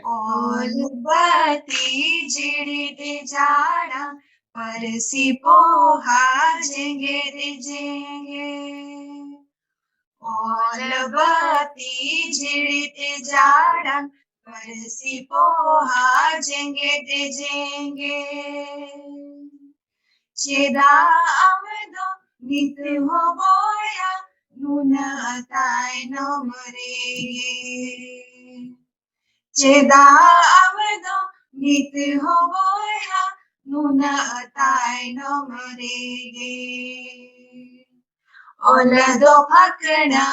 ओल बाती जिड़ी दे जाड़ा परसी पोहा जेंगे रे जेंगे ओल बाती जिड़ी दे जाड़ा परसी पोहा जेंगे दे जेंगे चेदा आमदो नित हो बोया नुना ताय नमरेगे चेदा आमदो नित हो बोया नुना ताय नमरेगे ओल दो फकड़ा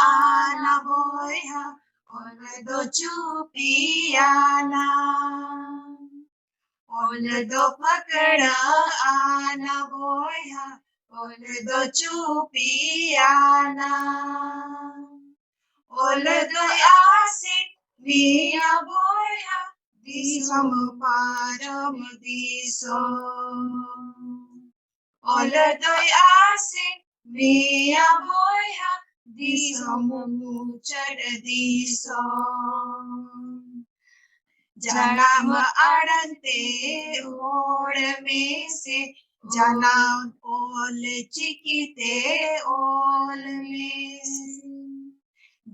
आना बोया ओल दो चुपियाना ओल दो फकड़ा आना बोया ओल दो चुपियाना ओल दो आसे विया बोया दिसम पारम दिसो ओल दो आसे विया बोया दिसम मुचड़ दिसो जनाम अड़ते ओड़ में से जनाम ओल चिकिते ओल में से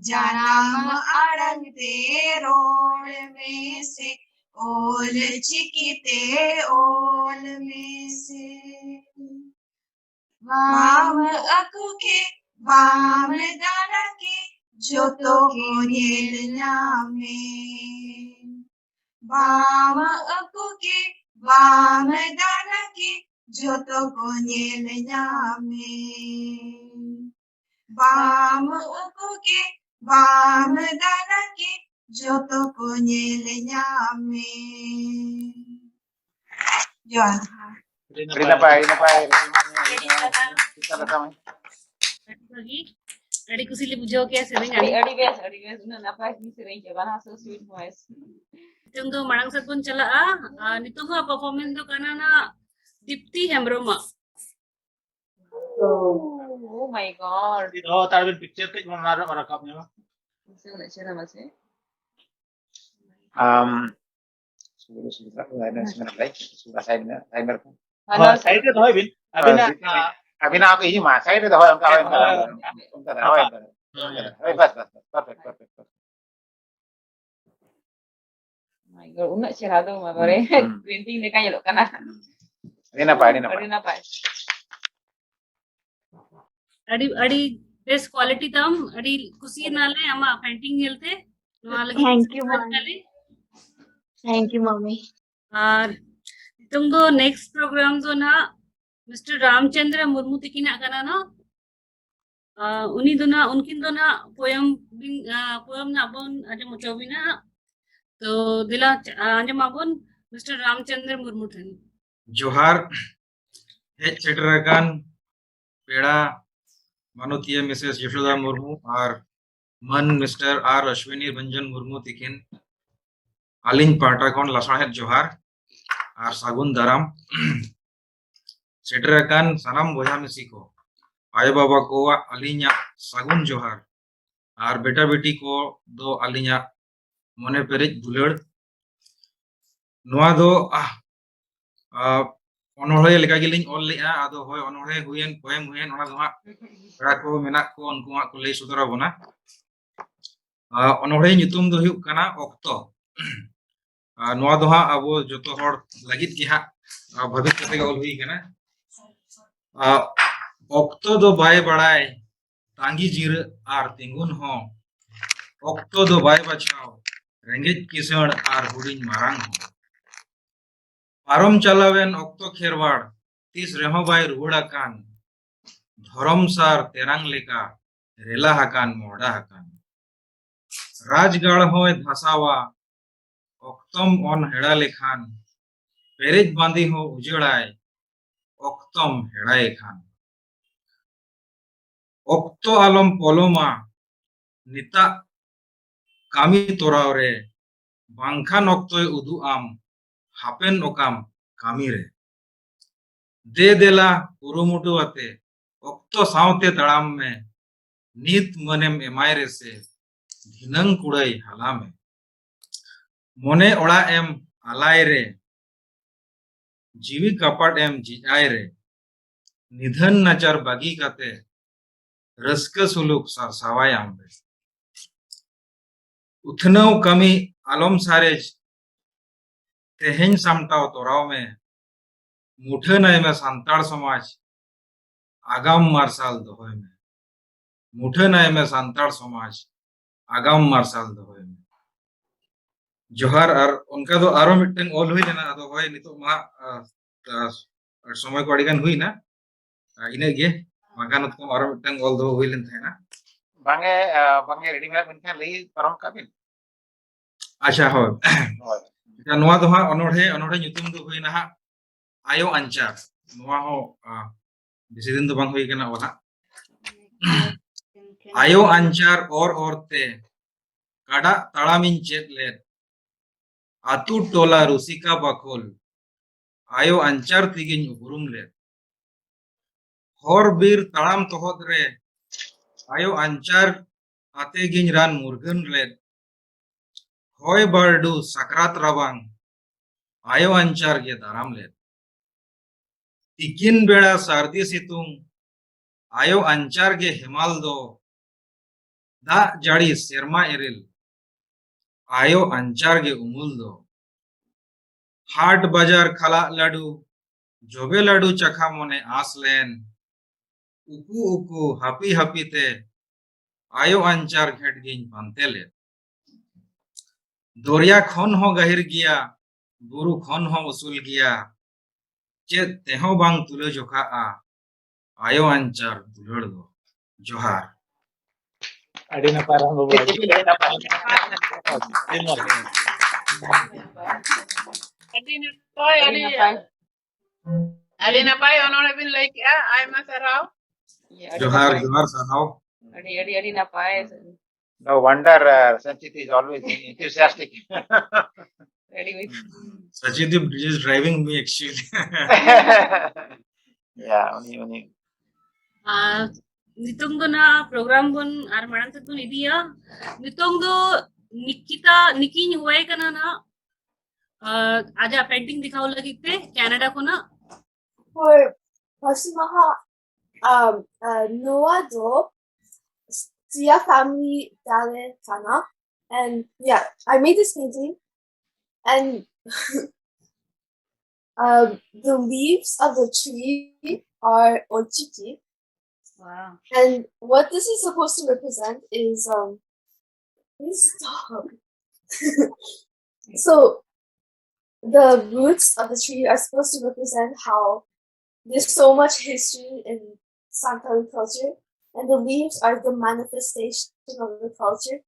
जनाम अड़ते रोड़ में से ओल चिकिते ओल में से वाम अकु के वाम दाना के जो तो को येल नामे वाम अकु के वाम दाना के जो तो को येल नामे वाम अकु के वाम दाना के जो तो को L name John. Adi kusili bujo ke sering adi bes na napai ni sering ke bana so sweet voice tung do marang sat pun chala nitu ha performance do kana na Dipti Hembroma oh my god oh tar bin picture ke mana rakap nya se una chera mase sudah saya mereka saya itu tahu bin abina aku ini mas saya itu tahu yang kau yang bas perfect my god una chera do ma bare printing de ka nyalo kana ini apa adi best quality tam adi kusi nale ama painting helte no lagi Thank you mommy तुम दो next programme जो ना mister Ramchandra Murmu तिकिना kana no uni do na unkin do na poem na bon aje mochobina to dila anje mabon mister Ramchandra Murmu थन जोहार हे चेटरकान पेड़ा माननीय Mrs Yashoda Murmu और मन मिस्टर आर अश्विनी रंजन मुर्मू तिकिन आलिंग पाटा कोन लसाहेत जोहार और सागुन दाराम सेटरकान सनाम बोझा मिसी को आयो बाबा को अलिंगा सागुन जोहार और बेटा बेटी को दो अलिंगा मने पेरेज दुलड़ नोआ दो अनोहे लेका गिलिंग ऑल लेआ आदो होय अनोहे हुयन पोएम हुयन ओना दोहा बड़ा को मेना को उनको को लई सुदरा बना अनोहे nyutum दो हुयु कना ऑक्तो नोआ दोहा अबो जतो हर लगित कि हा भविष्य ते ऑल हुई कना ऑक्तो दो बाय बड़ाय तांगी जीर आर तिंगुन हो ऑक्तो दो बाय बचाओ रेंगेज किसण आर हुडिन मारांग हो पारम चलावेन ऑक्तो खेरवाड़ तीस रेहो बाय रुड़ा कान धरम सार तेरांग लेका रेला हकान मोड़ा हकान राजगाड़ होय धसावा ऑक्तम ऑन हेड़ा लेखान पेरेज बांधी हो उजड़ाय ऑक्तम हेड़ाए खान ऑक्तो आलम पोलोमा निता कामी तोराव रे बांखान ऑक्तोय उदु आम हापेन ओकाम कामी रे दे देला कुरुमुटु आते ऑक्तो सावते तड़ाम में नीत मनेम एमाय रे से धिनंग कुड़ाई हाला में मोने ओड़ा एम आलाय रे जीवी कपाट एम जिजाय रे निधन नजर बागी काते रस्क सुलुक सारसावाय आम रे उथनव कमी आलम सारेज तेहेन सामटाव तोराव में मुठनाय में सांताड़ समाज आगाम मार्शाल दोहोय में मुठनाय में सांताड़ समाज आगाम मार्शाल दोहोय में जोहार और उनका तो आरो मिटन ऑल हुई लेना तो होय नितो मा समय को अड़िगन हुई ना इने गे मकान को आरो मिटन ऑल दो हुई लेन था ना बांगे बांगे रेडी में बिन लई परम काबिन अच्छा हो का नोआ दो हा अनोढे अनोढे nyutum दो हुई ना हा आयो अंचार नोआ हो बेसी दिन तो बांग हुई केना ओला आयो अंचार और ते काडा ताड़ामिन चेत ले आतु टोला रुसिका बाखोल आयो अंचार तिगिन उरुम ले हर बीर ताड़ाम तोहत रे आयो अंचार आते गिन रान मुर्गन ले होय बर्डू सकरात रबांग आयो अंचार गे दाराम ले तिकिन बेड़ा सर्दी सितुंग आयो अंचार गे हिमाल दो दा जाड़ी सेरमा एरिल आयो अंचार गे उमुल दो हाट बाजार खला लाडू जोबे लाडू चखा मोने आसलेन उकू उकू हापी हापी ते आयो अंचार घेट गिन पांते ले दरिया खन हो गहिर गिया बुरु खन हो उसूल गिया चेत तेहो बांग तुले जोखा आयो अंचार दुलड़ दो जोहार अड़ी ना पारा बाबू Adi napai onore bin lay kya ay masaraw. जोहार जोहार सहाव Adi napai. No wonder Sanchit is always enthusiastic. Ready with. Sachidip is driving me actually. Yeah, only. नितोंग दो ना प्रोग्राम बन आर मानन तक तो निदिया नितोंग दो निकिता निकिन हुए कना ना आज पेंटिंग दिखाओ लगी थे कनाडा को ना For Parsi Maha, Noah do SIA family dale kana, and yeah, I made this painting, and the leaves of the tree are ochiki. Wow. And what this is supposed to represent is please stop. So the roots of the tree are supposed to represent how there's so much history in Santal culture, and the leaves are the manifestation of the culture.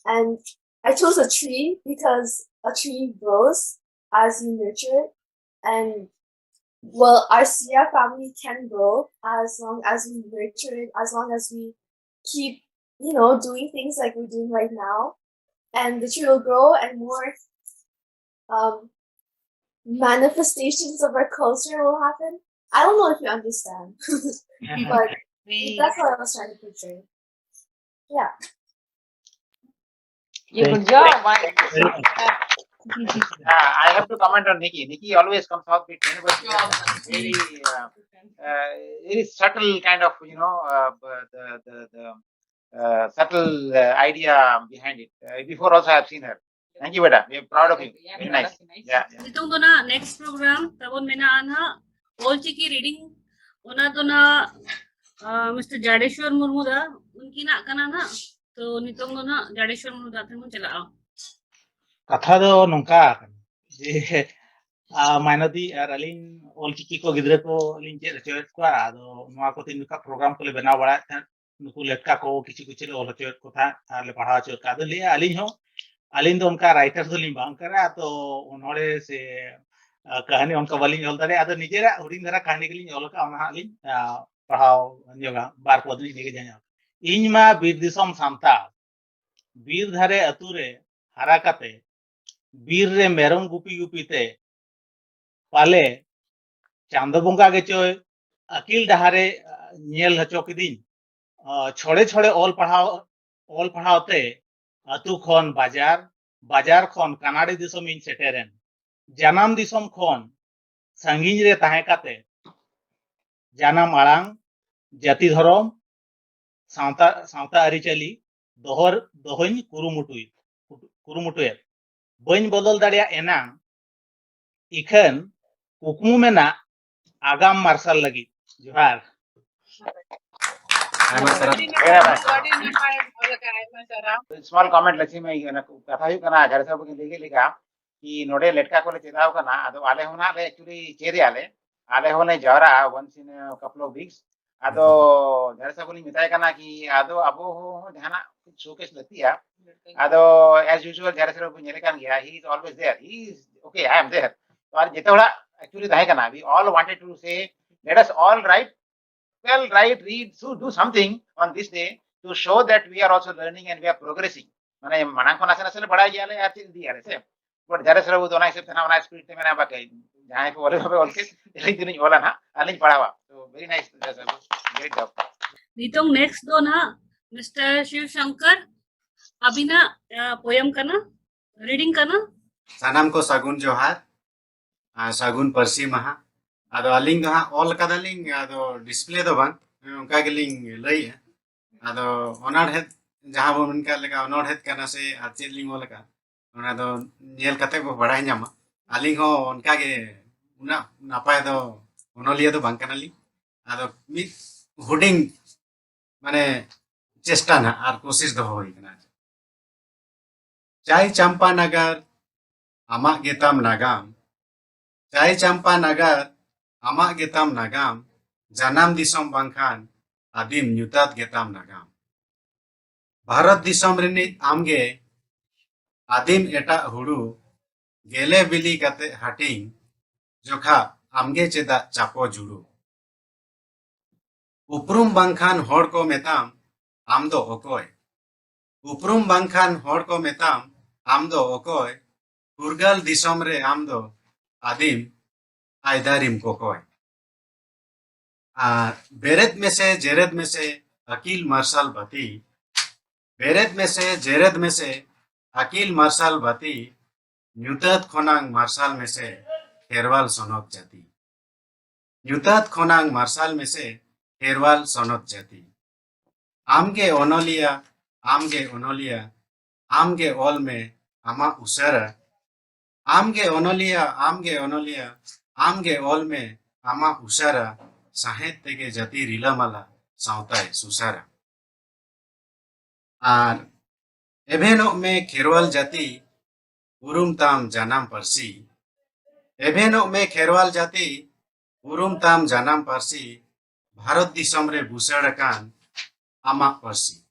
And I chose a tree because a tree grows as you nurture it, and well, our SIA family can grow as long as we nurture it, as long as we keep, doing things like we're doing right now. And the tree will grow and more manifestations of our culture will happen. I don't know if you understand, but that's what I was trying to portray. Yeah. Good job. I have to comment on Nikki. Nikki always comes out with very subtle kind of, the subtle idea behind it. Before also I have seen her. Thank you, Beta. We are proud of you. Very nice. Yeah. नितोंग दो ना next programme तबन मेना आना Ol Chiki reading ओना दो ना mister जाडेश्वर Murmu दा उनकी ना कना ना तो नितोंग दो ना जाडेश्वर मुर्मू दा थे मुन चलाओ कथा दो नोंका जे माइनदी और अलिन ओलचिकी को गिद्रे को अलिन चेत चोयत को आदो नोआ को तीन का प्रोग्राम को ले बनाव बड़ा नुकु लेटका को किछि किछि ले ओल चोयत को था आर ले पढ़ा चोयत का दो ले अलिन दो उनका राइटर दो लिं बांग करा तो उन्होंने से कहानी उनका वाली ओल दारे आदो निजेरा हुडिंग धरा कहानी के लिए ओल का ओना अलिन पढ़ाओ नियोगा बार को दिन निगे जाया इनमा बीर दिसम सांता बीर धारे अतुरे हारा काते बीर रे मेरम गुपी गुपीते पाले चांदो बंगा गे चोय अकिल डहारे नेल हचो किदिन छोड़े छोड़े ओल पढ़ाओते अतु खन बाजार बाजार खन कनाडी दिसम इन सेटेरेन जानाम दिसम खन संगीन रे ताहे काते जानाम आड़ांग जाति धर्म सावता सावता आरिचाली दोहन कुरुमुटुए बन बदल दाड़िया एना इखन कुकमु मेना आगाम मार्शल लगी जोहार Small comment लक्ष्मी में कथा हुई कना घर सब के लेके लिखा कि नोडे लेटका को ले चेताव कना अदो आले होना ले एक्चुअली चेरी आले होने जरा once in a couple of weeks अदो घर सब को मिताय कना कि अदो अबो हो जहाना शोकेस लगती है अदो as usual घर सब को नेले कान गया he is always there he is okay I am there तो आज जितना बड़ा एक्चुअली दाहे कना we all wanted to say let us all write read do something on this day to show that we are also learning and we are progressing माने मनांग कोना से बड़ा Yale आती दिया रे से बट जरे से वो दोना से तना बना स्पीड में ना बाके जहां पे बोले ओल के एक दिन बोला ना अलिंग पढ़ावा तो वेरी नाइस ग्रेट जॉब नितोंग नेक्स्ट दो ना मिस्टर शिव शंकर अभी ना पोयम करना रीडिंग करना सानाम को सागुन जोहार सागुन परसी महा आदो अलिंग हा ऑल कदालिंग आदो डिस्प्ले दो बांग उनका गेलिंग लई आदो ऑनर है जहां बो उनका लेका ऑनर है करना से आचेलिंग ओल का ओना दो नेल कते बो बड़ाई न्यामा अलिंग हो उनका के उना नापाय दो ओनलिया दो बांग कनाली आदो मिट हुडिंग माने चेष्टा ना आर कोशिश दो होई कना चाय चंपा नगर आमा गेताम नागाम चाय चंपा नगर आमा गेताम नागाम जानाम दिसम बांखान आदिम न्यूतात गेताम नागाम भारत दिसम रिनी आमगे आदिम एटा हुडू गेले बिली कते हटिंग जोखा आमगे चेदा चापो जुडू उपरुम बांखान होड़ को मेताम आम दो ओकोय उपरुम बांखान होड़ को मेताम आम दो ओकोय पुरगल दिसम रे आम दो आदिम आयदारिम कोकोय बेरेद में से जेरेद में से अकील मार्शल बाती बेरेद में से जेरेद में से अकील मार्शल बाती न्यूतात खोनांग मार्शल में से खेरवाल सोनत जाती न्यूतात खोनांग मार्शल में से खेरवाल सोनत जाती आमगे ओनोलिया आमगे ओल में आमा उसरा आमगे ओनोलिया आमगे ओल में आमा उसरा साहेत तेगे जाति रिलामाला सावताय सुसारा आर एभेनो में खेरवाल जाति उरुम ताम जानाम पारसी एभेनो में खेरवाल जाति उरुम ताम जानाम पारसी भारत दिसम रे बुसड़कान आमा पारसी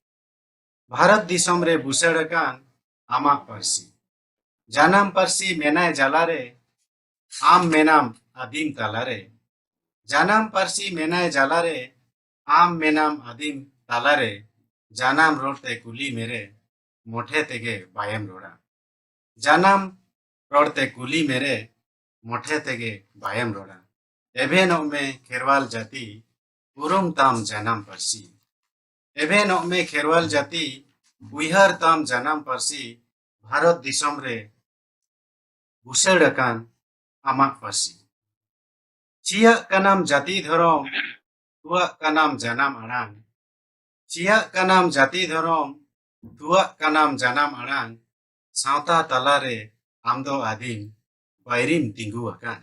भारत दिसम रे बुसड़कान आमा पारसी जानाम पारसी मेनाय जालारे आम मेनाम आदिम तालारे जानाम पारसी मेनाय जालारे आम मेनाम आदिम तालारे जानाम रोडते कुली मेरे मोठे तेगे बायम रोड़ा जानाम रोडते कुली मेरे मोठे तेगे बायम रोड़ा एभेनो में खेरवाल जाति उरुम ताम जानाम पारसी एभेनो में खेरवाल जाति उइहर ताम जानाम पारसी भारत दिसम रे बुसड़कान आमा पारसी चिया का नाम जाति धर्म तुआ का नाम जानाम आड़ांग चिया का नाम जाति धर्म तुआ का नाम जानाम आड़ांग सावता तालारे आमदो आदिम बायरिम तिंगु आकान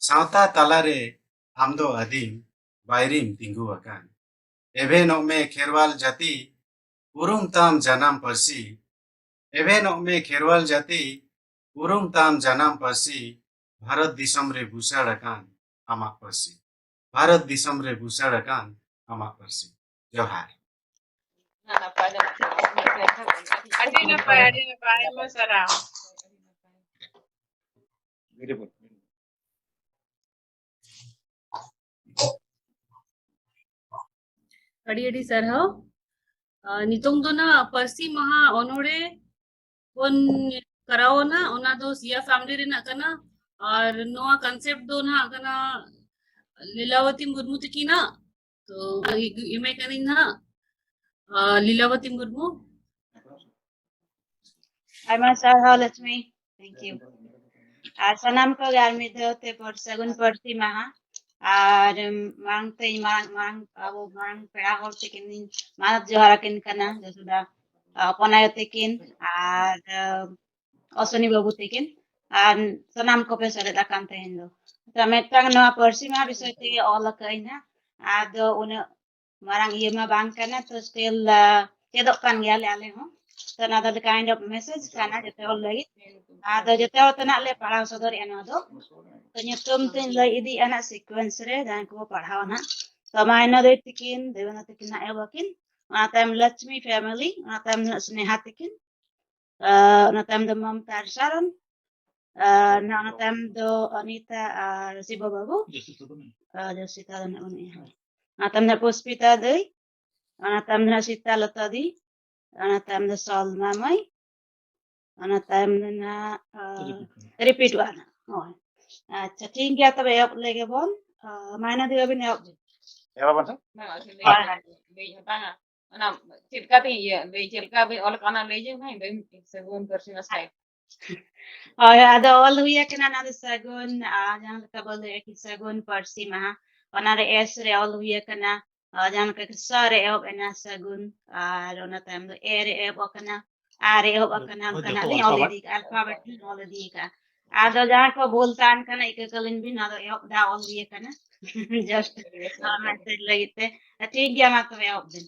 सावता तालारे आमदो आदिम बायरिम तिंगु आकान एभेनो में खेरवाल जाति उरुम ताम जानाम पारसी एभेनो में खेरवाल जाति उरुम ताम जानाम पारसी भारत दिसम रे बुसड़कान आमा पारसी भारत दिसम रे बुसड़कान आमा पारसी जोहार ब्यूटीफुल अड़ी अड़ी सरहाव नितोंग दो ना पर्सी महा ओनोड़े कोन कराओ ना ओना दो सिया फैमिली रे ना कना और नोआ कंसेप्ट दो ना कना लीलावती मुर्मू तकी ना तो इमे कनी ना Lilavati Murmu Ayma sarhau Lakshmi. Thank you. Ar sanam ko gar mi do te por sagun Parsi Maha. Ar mang te mang abo mang pera hor tekin manat johara kin kana jasuda ponayo tekin ar osoni babu tekin ar sanam ko pe sare dakan te hindo. Ta metang no Parsi Maha bisoy te ola kaina ado una marang iya ma bang kana to still chedok kan gyale ale ho. So another kind of message kana jete ol lagi. Ado jete ol tenak le parang sodor eno do. So nyutum tin lay idi anak sequence re dan ko parhaw na. So maino de tikin devana tikin na ewakin. Time Lakshmi family, time Sneha tikin. Time the mom Tarsaran. Time the Anita Sibo Babu. Josita dan uni. Time the Puspita de. Time the Sita Latadi. Time the Sol Mamai. Time the repeat one. Oh. अच्छा ठीक है तब आप लेके बोल मायना दिया भी नहीं आप Ya Bapak Sir? और ada all huya kena nada sagun jangan kita boleh ki sagun Parsi Maha onare es re all huya kena jangan ke sare ob ena sagun ona time do ere ob kena are ob kena kena ni already alphabet already ka ada jangan ko boltan kena ikakalin bin ada ob da all huya kena just message lagite ठीक गया मैं तो ob din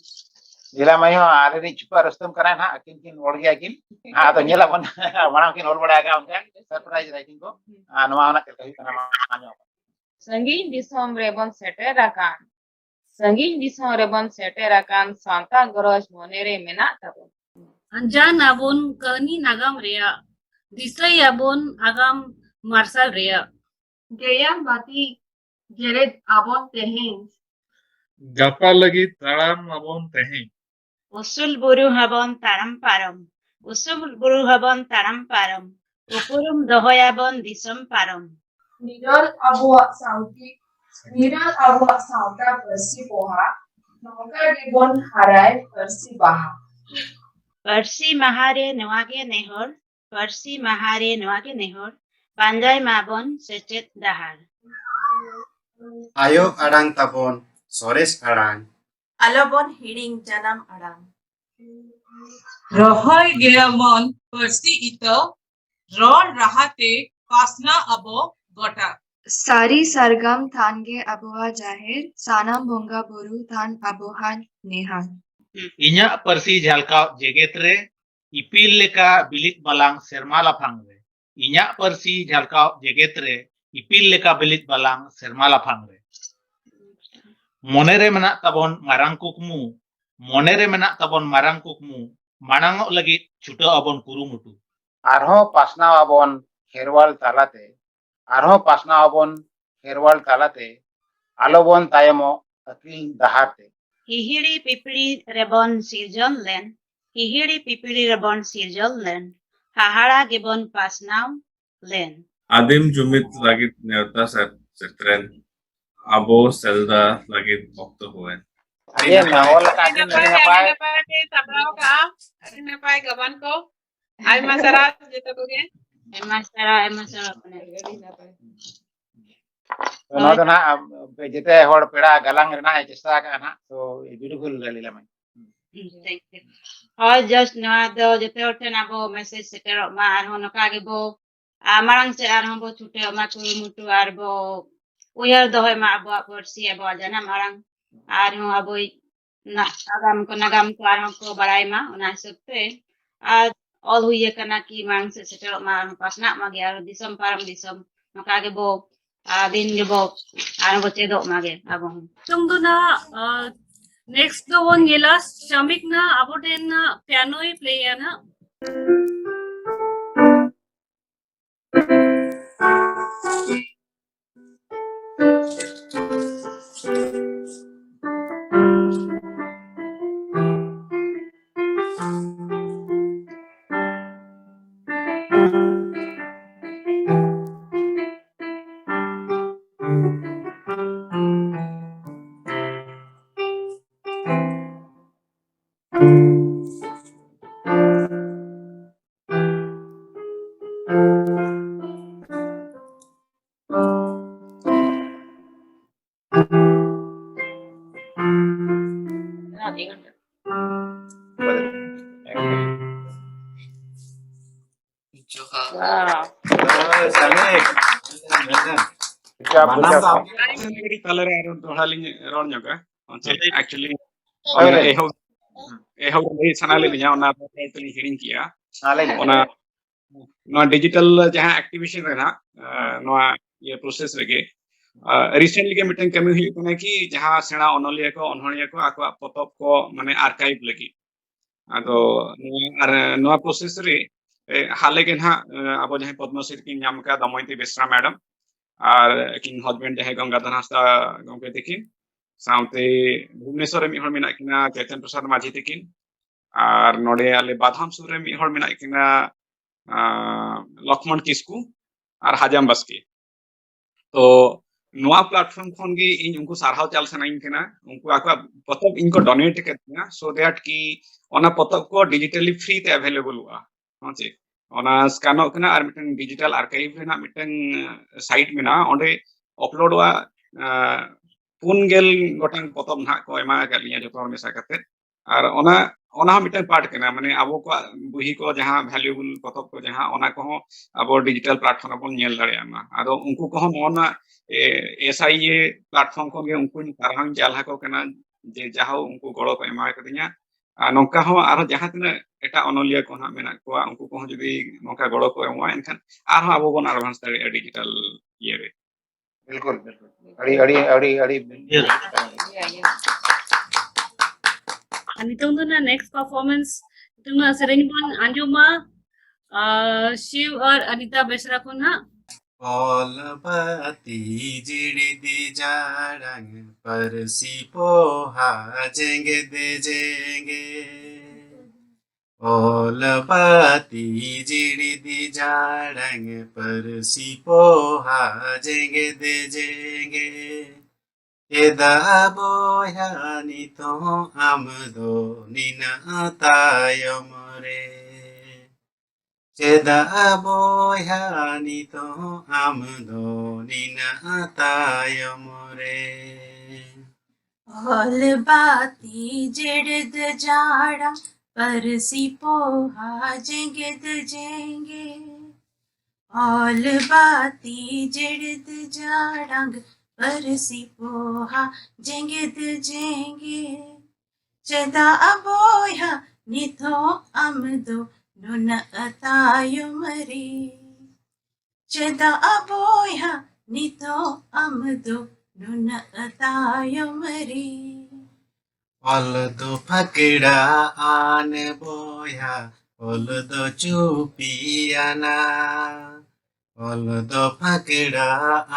Jila mai ho are ni chupa rastam kara na akin kin or gaya kin to nyela bon mana kin or bada ga unka surprise writing ko noma ona kel kahi kana manyo Sangin disom rebon seterakan. Sangin disom rebon seterakan Santal goros monere menak tabon. Anjan abon kani nagam rea. Disay abon agam marsal rea. Gaya bati jered abon tehen. Gapa lagi taram abon teheng. usul buru habon taram param usul buru habon taram param upurum dohoyabon disam param Niral abuak sauta Parsi Maha. Nongka ribon harai Parsi Maha. Parsi Mahare Nawage Nehor, Parsi Mahare Nawage Nehor, Panjai Mabon Sechet Dahar. Ayo arang tabon sores arang. Alabon hiring janam arang. Rohoy geamon Parsi ito, ron rahate pasna abo gota. Sari sargam thange abuha jahir, sanam bonga buru than abuhan nehan. Inya Parsi jalkau jeget re ipil leka bilit balang serma lapang re. Inya Parsi jalkau jeget re ipil leka bilit balang serma lapang re. Monere menak tabon marang kukmu, monere menak tabon marang kukmu, manangok lagit chuta abon kurumutu. arho pasna abon kherwal talate alobon tayemo akil daharte Hihiri pipiri rebon sirjon len, hihiri pipiri rebon sirjon len, hahara gibon pasnaw len. Adim jumit lagit neuta setren abo selda lagit okto huen. Ayen na wala ka din na pay Tabraw ka, na pay gaban ko. Ay masarap dito ko gen. Emasara. no to na jete hor peda galang rena e chesta ka na so beautiful lila mai Thank you. Or just no do jete orten abo message setero ma arhono kage bo marang se arhon bo chute ma kurumutu arbo uyar dohoy ma abo Parsi abo jana marang arhon abo na nagam ko arhon ko barai ma ona sabte all huye kana ki marang se setero ma pasna ma ge ar disam param disam no kage bo din ge bo arhon bo chedok ma ge abo Tung do na next do one yelas shamik na aboten na piano play ya na. Wow. Salek. Actually, digital activation process recently ke meeting kami hui kana ki jaha sena onolia ko onholia ko akwa potop ko mane archive lagi ado noa process re hale ke na abo jahe Padma Shri kin nyam ka Damayanti Besra madam ar kin husband jahe Gangadhar Hasda gomke tikin saute Bhubaneswar mi hor mena kina Chetan Prasad Majhi tikin ar node ale Badham Sur re mi hor mena kina Lakshman Kisku ar Hajam Baski तो नोआ platform खन गे इन उनको सारहाव चाल सनाइन केना उनको आका पतब इनको donate करना सो दैट की ओना पतब को डिजिटली फ्री ते अवेलेबल हुआ हांचे ओना स्कैनो कना आर मिटन डिजिटल आर्काइव रेना मिटन साइट मेना ओंडे अपलोड वा पुनगेल गोटेन पतब ना को एमा का लिया जतो मेसा करते आर ओना मिटन पार्ट केना माने आबो को बुही को जहां वैल्यूएबल पतब को जहां ओना को अब डिजिटल प्लेटफॉर्म अपन नेल दाड़ेयामा आदो उनको को मोना SIA प्लेटफॉर्म को गे उनको तारहां जाला को कना जे जाहो उनको गड़ो को एमा कदिया नोंका हो आरो जहां तना एटा ओनोलिया को ना मेना को उनको को जदी नोंका गड़ो को एमा एनखान आरो आबो बन एडवांस दाड़े डिजिटल ये रे बिल्कुल बिल्कुल अड़ी नितों दो ना नेक्स्ट परफॉर्मेंस नितों ना सेरेंज बन अंजुमा शिव और अनीता बेसरा को ना All bati jiri di jarang Parsi poha jenge de jenge. All bati jiri di jarang Parsi poha jenge de jenge. Eda boya nito amdo nina tayomore. Cheda boya nito amdo nina tayomore. All bati jid jara parsi poha jenged jenge. All bati jid jarang parsi poha jenged jenge. Cheda boya nito amdo nuna atayomare. Cheda aboya nito amdo nuna atayomare. All do pakida ane boya, all do chupiana. All do pakida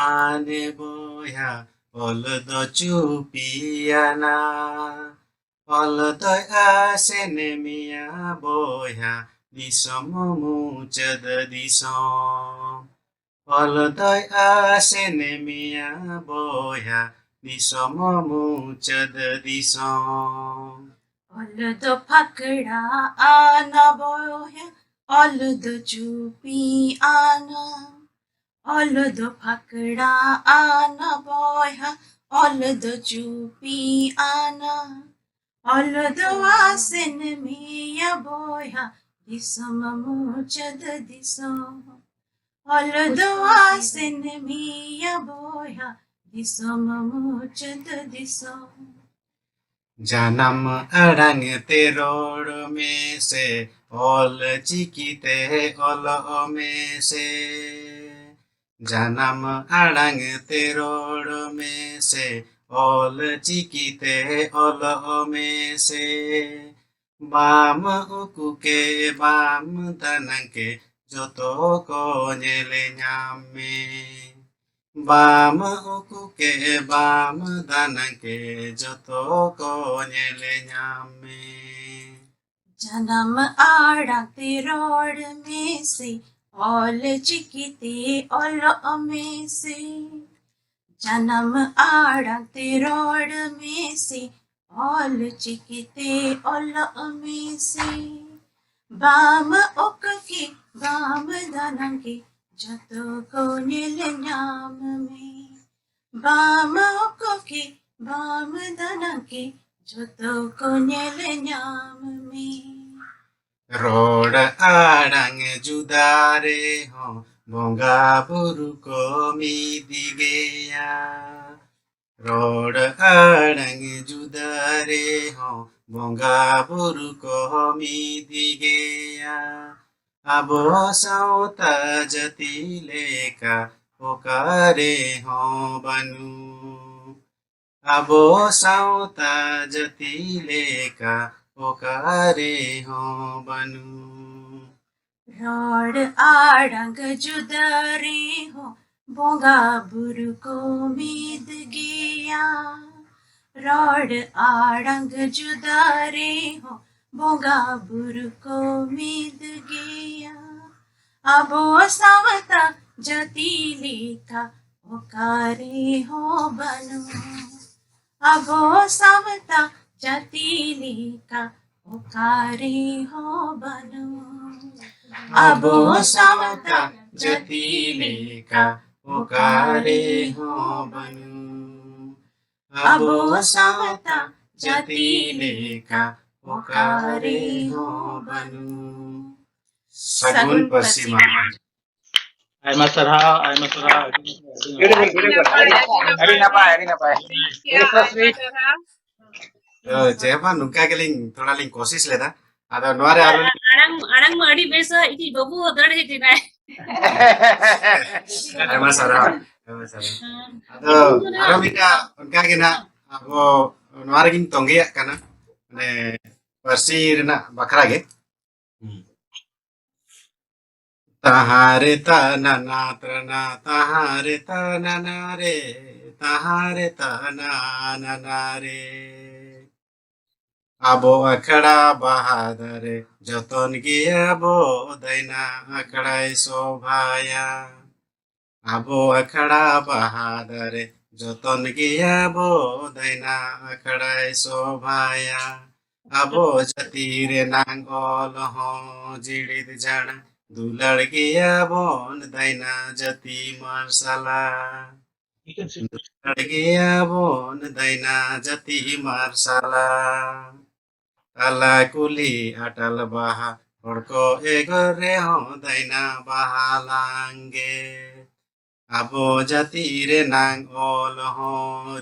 ane boya, all do chupiana. All do asenemia boya. Disom muchad disom. All doi asenemia boya. Disom muchad disom. All do pakda ana boya, all do chupi ana. All do pakda ana boya, all do chupi ana. All do asenemia boya. Disom muchad disom. All do asenemia boya. Disom muchad disom. Janam arang teror me se, all chikite all me se. Janam arang teror me se, all chikite all me se. Bam ukuke bam tananke joto ko nyele nyame. Bam ukuke bam tananke joto ko nyele nyame. Janam arang teror me se, all chikite all me se. Janam arang teror me se, all chikite all me se. Bam okake bam dananke jato ko nile nyam me. Bam okake bam dananke jato ko nile nyam me. ᱨᱚᱲ ᱟᱲᱟᱝ ᱡᱩᱫᱟᱹ ᱨᱮᱦᱚᱸ ᱵᱚᱸᱜᱟ ᱵᱩᱨᱩ ᱠᱚ ᱢᱤᱫ ᱜᱮᱭᱟ ᱨᱚᱲ ᱟᱲᱟᱝ ᱡᱩᱫᱟᱹ ᱨᱮᱦᱚᱸ ᱵᱚᱸᱜᱟ ᱵᱩᱨᱩ ᱠᱚ ᱢᱤᱫ ᱜᱮᱭᱟ ᱟᱵᱚ ᱥᱟᱶᱛᱟ ᱡᱟᱹᱛᱤ ᱞᱮᱠᱟ ᱚᱠᱟ ᱨᱮᱦᱚᱸ ᱵᱟᱹᱱᱩᱜ ᱟᱵᱚ ᱥᱟᱶᱛᱟ ᱡᱟᱹᱛᱤ ᱞᱮᱠᱟ ᱚᱠᱟ ᱨᱮᱦᱚᱸ ᱵᱟᱹᱱᱩᱜ ᱨᱚᱲ ᱟᱲᱟᱝ ᱡᱩᱫᱟᱹ ᱨᱮᱦᱚᱸ ᱵᱚᱸᱜᱟ ᱵᱩᱨᱩ ᱠᱚ ᱢᱤᱫ ᱜᱮᱭᱟ ᱨᱚᱲ ᱟᱲᱟᱝ ᱡᱩᱫᱟᱹ ᱨᱮᱦᱚᱸ ᱵᱚᱸᱜᱟ ᱵᱩᱨᱩ ᱠᱚ ᱢᱤᱫ ᱜᱮᱭᱟ ᱟᱵᱚ ᱥᱟᱶᱛᱟ ᱡᱟᱹᱛᱤ ᱞᱮᱠᱟ ᱚᱠᱟ ᱨᱮᱦᱚᱸ ᱵᱟᱹᱱᱩᱜ ᱟᱵᱚ ᱥᱟᱶᱛᱟ ᱡᱟᱹᱛᱤ ᱞᱮᱠᱟ ᱚᱠᱟ ᱨᱮᱦᱚᱸ ᱵᱟᱹᱱᱩᱜ ᱟᱵᱚ ᱥᱟᱶᱛᱟ ᱡᱟᱹᱛᱤ ᱞᱮᱠᱟ ᱚᱠᱟ ᱨᱮᱦᱚᱸ ᱵᱟᱹᱱᱩᱜ ᱟᱵᱚ ᱥᱟᱶᱛᱟ ᱡᱟᱹᱛᱤ ᱞᱮᱠᱟ ᱚᱠᱟ ᱨᱮᱦᱚᱸ ᱵᱟᱹᱱᱩᱜ ᱥᱟᱹᱜᱩᱱ ᱯᱟᱹᱨᱥᱤ ᱢᱟᱦᱟ ᱟᱭᱢᱟ ᱥᱟᱨᱦᱟᱣ ᱟᱭᱢᱟ ᱥᱟᱨᱦᱟᱣ Beautiful, beautiful. Very napai, very napai. Very so sweet. ᱡᱮᱢᱟ ᱱᱚᱝᱠᱟ ᱜᱮᱞᱤᱧ ᱛᱷᱚᱲᱟ ᱞᱤᱧ ᱠᱳᱥᱤᱥ ᱞᱮᱫᱟ ᱟᱫᱚ ᱱᱚᱣᱟ ᱨᱮ ᱟᱨᱚ ᱟᱲᱟᱝ ᱢᱟ ᱟᱹᱰᱤ ᱵᱮᱥᱟ ᱤᱧ ᱵᱟᱹᱵᱩ ᱫᱟᱹᱲ ᱦᱮᱡ ᱮᱱᱟᱭ ᱟᱭᱢᱟ ᱥᱟᱨᱦᱟᱣ ᱟᱫᱚ ᱟᱨᱚ ᱢᱤᱫᱴᱟᱝ ᱚᱱᱠᱟ ᱜᱮ ᱱᱟᱜ ᱟᱵᱚ ᱱᱚᱣᱟ ᱨᱮᱜᱤᱧ ᱛᱚᱸᱜᱮᱭᱟᱜ ᱠᱟᱱᱟ ᱢᱟᱱᱮ ᱯᱟᱹᱨᱥᱤ ᱨᱮᱱᱟᱜ ᱵᱟᱠᱷᱨᱟ ᱜᱮ তাহারে তা না না ত্রনা তাহারে তা না না রে তাহারে তা না না না রে আবো আখড়া বাহাদরে যতন গিয়া বো দাইনা আখড়াই শোভায়া আবো আখড়া বাহাদরে যতন গিয়া বো দাইনা আখড়াই শোভায়া আবো জাতিরে নাঙ্গল হ জিড়িত জানা দুলার গিয়া বন দাইনা জাতি মার্শালা দুলার গিয়া বন দাইনা জাতি মার্শালা তালা কুলি আটাল বাহা হড়কো এগরে হ দাইনা বাহালাঙ্গে আবো জাতিরে নাং অল হ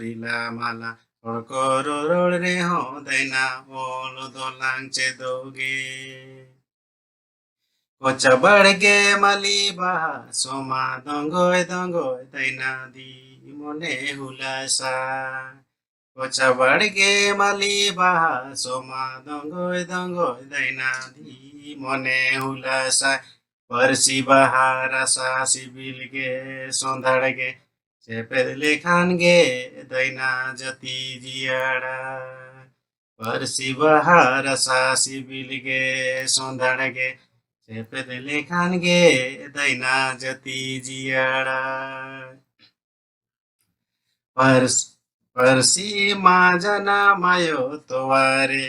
রিলা মালা হড়কো রোড় রে হ দাইনা all দলাং চেদোগে Kocha barge maliba soma dongoy dongoy daina di mone hulasa Kocha barge maliba soma dongoy dongoy daina di mone hulasa Parsi bahara sa sibilge sondharge seped lekhange daina jati jiara Parsi bahara sa sibilge sondharge Seped lekhange daina jati jiara Parsi majana mayo toare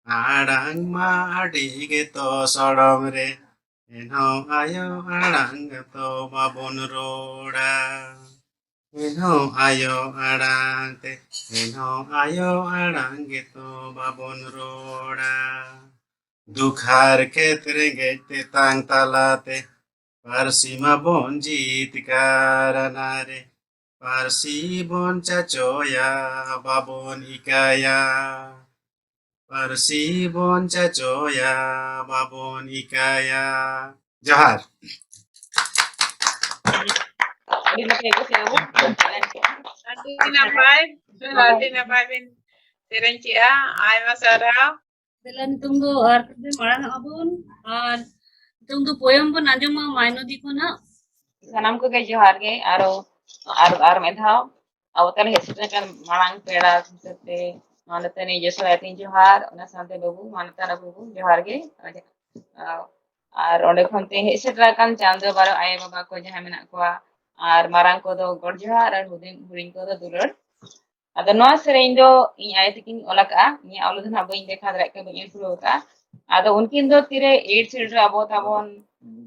Adang ma adige to sodomre Enho ayo adang to babon roda Enho ayo adang te Enho ayo adang to babon roda Dukhar khetre gete tang talate Parsi ma bonjit karanare Parsi boncha choya babon ikaya Parsi boncha choya babon ikaya Johar Adik napai bin sering cia, ayam sarau. Dela nitung do ar kebe marang abun ar nitung do poem bon anjuma mainodi kona Sanam ko ge johar ge ar medhaw awtal hesita kan marang peda sete manatani jeso atin johar ona sante babu manatana babu johar ge ar onde khonte hesita kan chando baro aye baba ko jaha menak ko ar marang ko do gor johar ar huding ko do dulur Ada noa sering do ini ayat ikin olaka ini awal tu nak bayi dekha derak ke bayi info ka ada unkin do tire 8 children abot abon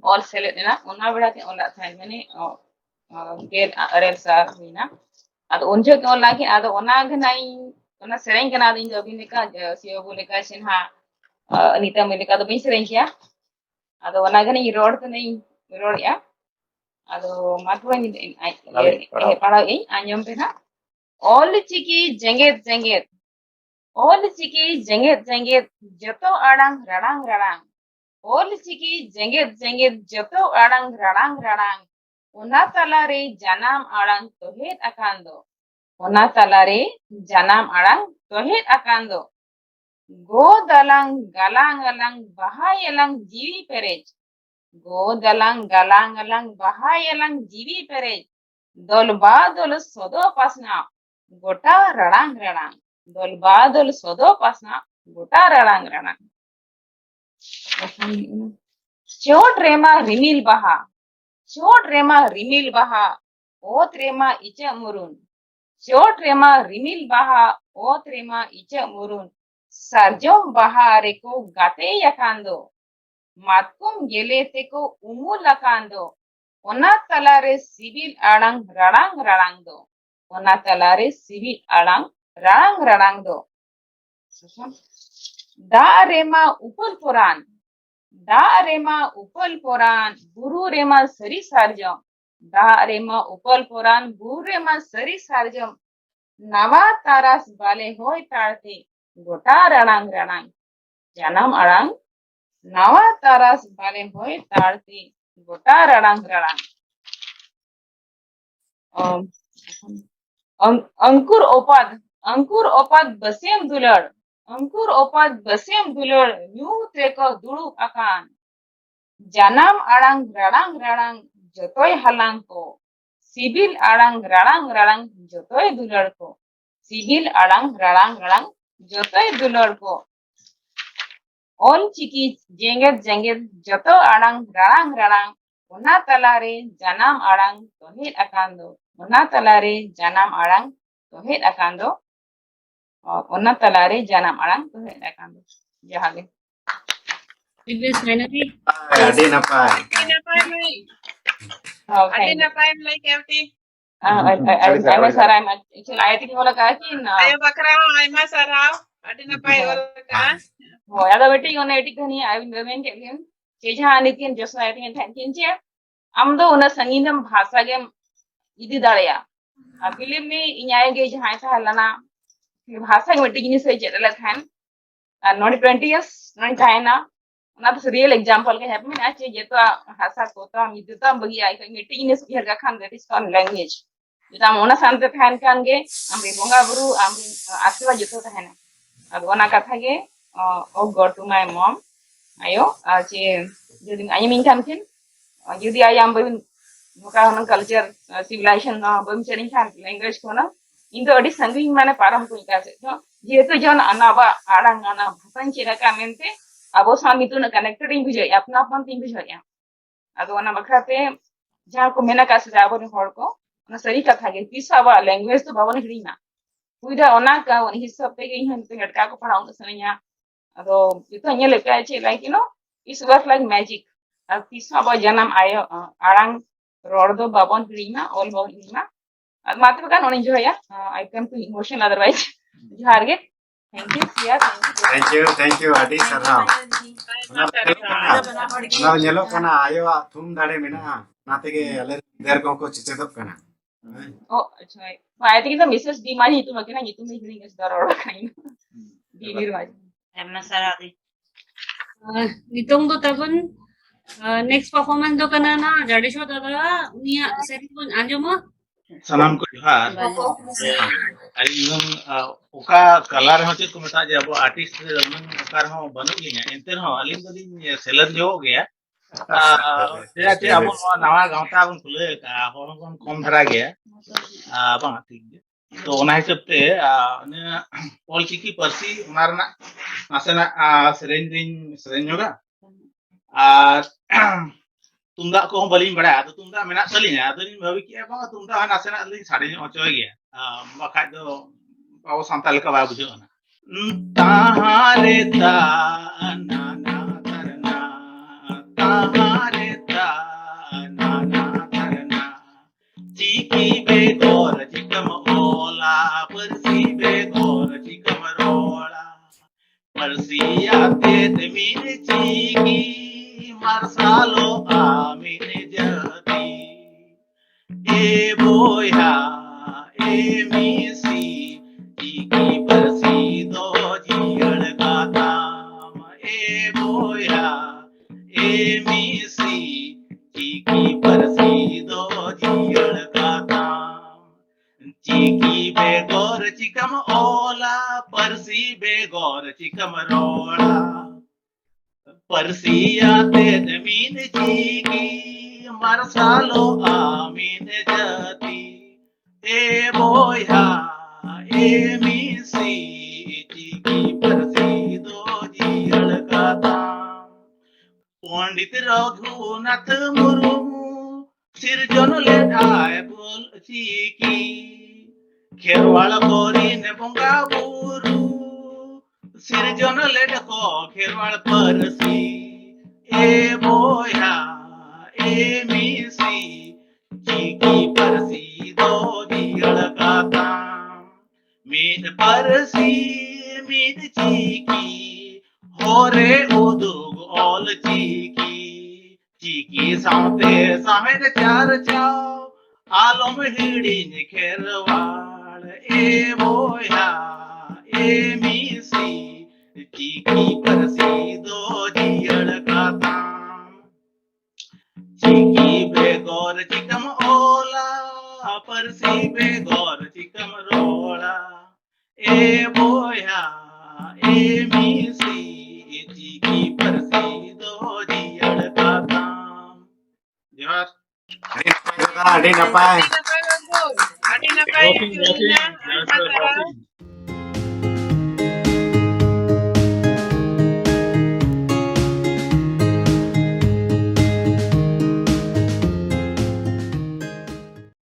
all select na una berarti olak thay mane get arel sa hina ada unjo ke olak ada ona ganai ona sering kana ada indo bin dekha sio boleh ka sinha Anita Malika दो बी सेरें किया आदो वनागनी road तने road या आदो माथुआनी पढ़ा इन आंजम पे ना ऑल चिकी जेंगेत ऑल चिकी जेंगेत जतो आड़ांग रड़ांग ऑल चिकी जेंगेत जतो आड़ांग रड़ांग उना तलारे जनाम आड़ांग तोहेत अकांदो उना तलारे जनाम आड़ांग तोहेत अकांदो गो दलांग गलांग बहायलांग जीवी पेरेज गो दलांग गलांग बहायलांग जीवी पेरेज दोलबा दोल सोदो पासना गोटा रड़ांग दोलबा दोल सोदो पासना गोटा रड़ांग चोट रेमा रिमिल बहा ओत रेमा इचा मुरुन चोट रेमा रिमिल बहा ओत रेमा इचा मुरुन sarjom baha reko gate yakando matkum gele teko umul lakando ona talare sibil adang radang do ona talare sibil adang radang do da rema upal puran guru rema sari sarjom da rema upal puran guru rema sari sarjom nava taras bale hoy tarte गोटा रणांग जन्म अड़ांग नवा तारास बाले होय तारती गोटा रणांग अंकुर ओपाद बसेम दुलड़ new तेको दुड़ू अकान जन्म अड़ांग रणांग जतोय हलांग को CIBIL अड़ांग रणांग जतोय दुलड़ को सिबिल अड़ांग रणांग जोतोय दुलड़ को ओल चिकी जेंगेत जोतो आड़ांग रड़ांग उना तलारे जनाम आड़ांग तोहेत अकांदो उना तलारे जनाम आड़ांग तोहेत अकांदो उना तलारे जनाम आड़ांग तोहेत अकांदो जहागे Previous finally. Adi napai. Adi napai mulai Kevti. Ayma Sarah, actually I think wala kah ki na Ayo bakra Ayma Sarah. Adi napai wala kah. हो यादा बेटी ओने एटी कनी आई रमेन के लियन चेजा अनितिन जसो आई थिंक थैंकिन चे आमदो उना संगीतम भाषा के इदी दाड़या बिलीव मी इन्याय गे जहां था हलना भाषा के बेटी जिनिस से चेतला खान नॉट 20 इयर्स नॉट टाइना ना तो रियल एग्जांपल के हैप में ना चे जेतो भाषा कोता मिदता बगी आई के बेटी जिनिस बिहर का Khan that is called language जेता मोना शांत खान कान गे आमरे बोंगा बुरु आमरे आशीर्वाद जेतो थाना अब ओना कथा गे oh God to my mom ayo चे jadi ayo minta mungkin jadi ayam bawin muka orang culture civilization bawin sharing kan language ko na indo adi sangi mana param ko ika se to jeto jon anaba adang ana bhasan chira ka mente abo sami tu na connected in bujai apna apna tin bujai ya ado ana bakhate jaha ko mena ka se abo ni hor ko na sari katha ge pisa ba language to babon hirina puida ona ka on hisab te ge hin te hedka ko padaung to sananya ado itu hanya lekai aja like it's work like magic अब तीसरा बार जन्म आयो Arang road दो बाबन प्रीमा all बाबन प्रीमा अब मात्र का नॉन एंजॉय या I come too emotional otherwise जोहार गे थैंक यू सिया थैंक यू आदि सरना ना नेलो कना आयो थुम दाड़े मेना नाते के अले देर को चिचेदप कना ओ अच्छा आई थिंक द मिसेस डिमानी itu makina itu me hearing is dar order kain di raj Emna Saradi. Nitong do tabun next performance do kana na Jadesho dada unia seri ko anjoma salam ko johar ari yung oka color ho chit ko meta je abo artist ramon oka ho banu linya enter ho alin do din seller jo gaya te abo nawa gaunta bun khule ka hor kon kom dhara gaya bang ठीक तो ओना हिसाब ते all चिकी पर्सी ओना रना नासेना सेरेंज होगा और तुमदा को बलिन बड़ा तो तुमदा मेना चलिना तो इन भावी के बा तुमदा नासेना लिन साड़े अचो गया बाखा दो बाबो सांताल का बा बुझो ना ताहारे ता ना ना तरना ताहारे ता ना ना तरना चिकी बेगोर चिकम ओला परसी बेगोर चिकम रोला परसी Parsiate de mine chiki marsalo amine jati e boya e misi chiki parsi do jiyal gatam e boya e misi chiki parsi do jiyal gatam chiki begor chikam ola parsi begor chikam rola Parsiate de mine chiki marsalo amine jati e boya e misi chiki parsi do jiyal gatam Pandit Raghunath Murmu Sirjon ledai bol chiki Kherwal kori ne bonga buru Sirjon led ko Kherwal Parsi e boya e misi chiki Parsi do diyal gatam Mid Parsi mid chiki hore udug all chiki chiki saute samed char chao alom hidin kherwal e boya e misi chiki parsi do jiyal gatam chiki begor chikam ola parsi begor chikam rola e boya e misi chiki parsi do jiyal gatam johar ᱟᱹᱰᱤ ᱱᱟᱯᱟᱭ ᱟᱹᱰᱤ ᱱᱟᱯᱟᱭ Walking, walking. Yes, sir, walking.